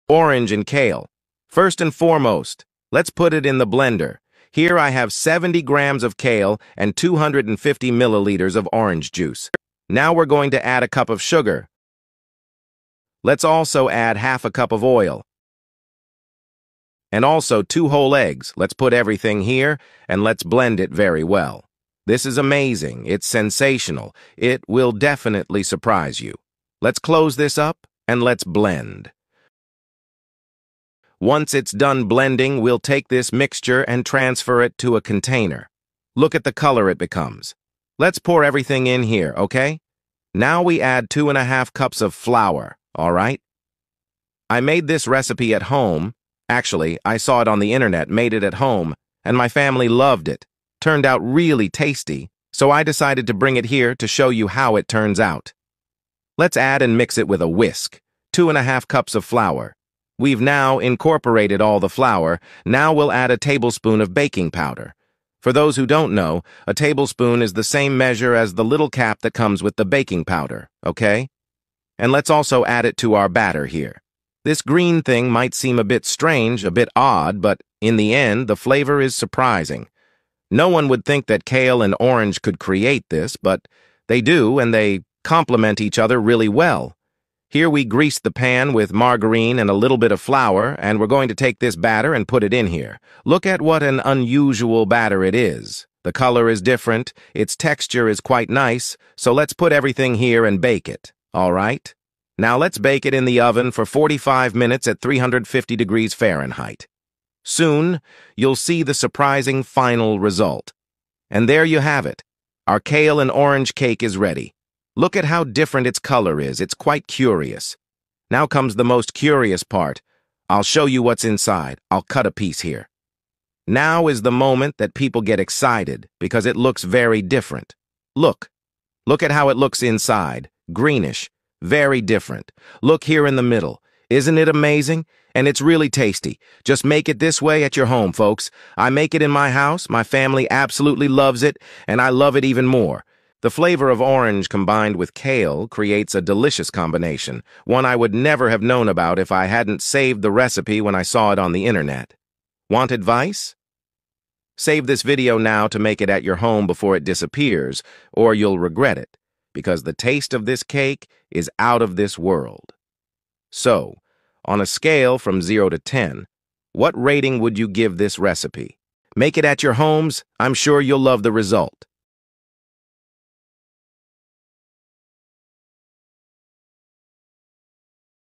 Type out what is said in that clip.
Orange and kale. First and foremost, let's put it in the blender. Here I have 70 grams of kale and 250 milliliters of orange juice. Now we're going to add a cup of sugar. Let's also add half a cup of oil. And also 2 whole eggs. Let's put everything here and let's blend it very well. This is amazing. It's sensational. It will definitely surprise you. Let's close this up and let's blend. Once it's done blending, we'll take this mixture and transfer it to a container. Look at the color it becomes. Let's pour everything in here, okay? Now we add 2.5 cups of flour, all right? I made this recipe at home. Actually, I saw it on the internet, made it at home, and my family loved it. Turned out really tasty, so I decided to bring it here to show you how it turns out. Let's add and mix it with a whisk. 2.5 cups of flour. We've now incorporated all the flour. Now we'll add a tablespoon of baking powder. For those who don't know, a tablespoon is the same measure as the little cap that comes with the baking powder, okay? And let's also add it to our batter here. This green thing might seem a bit strange, a bit odd, but in the end, the flavor is surprising. No one would think that kale and orange could create this, but they do, and they complement each other really well. Here we grease the pan with margarine and a little bit of flour, and we're going to take this batter and put it in here. Look at what an unusual batter it is. The color is different, its texture is quite nice, so let's put everything here and bake it, all right? Now let's bake it in the oven for 45 minutes at 350 degrees Fahrenheit. Soon, you'll see the surprising final result. And there you have it. Our kale and orange cake is ready. Look at how different its color is. It's quite curious. Now comes the most curious part. I'll show you what's inside. I'll cut a piece here. Now is the moment that people get excited because it looks very different. Look. Look at how it looks inside. Greenish. Very different. Look here in the middle. Isn't it amazing? And it's really tasty. Just make it this way at your home, folks. I make it in my house. My family absolutely loves it, and I love it even more. The flavor of orange combined with kale creates a delicious combination, one I would never have known about if I hadn't saved the recipe when I saw it on the internet. Want advice? Save this video now to make it at your home before it disappears, or you'll regret it, because the taste of this cake is out of this world. So, on a scale from 0 to 10, what rating would you give this recipe? Make it at your homes. I'm sure you'll love the result.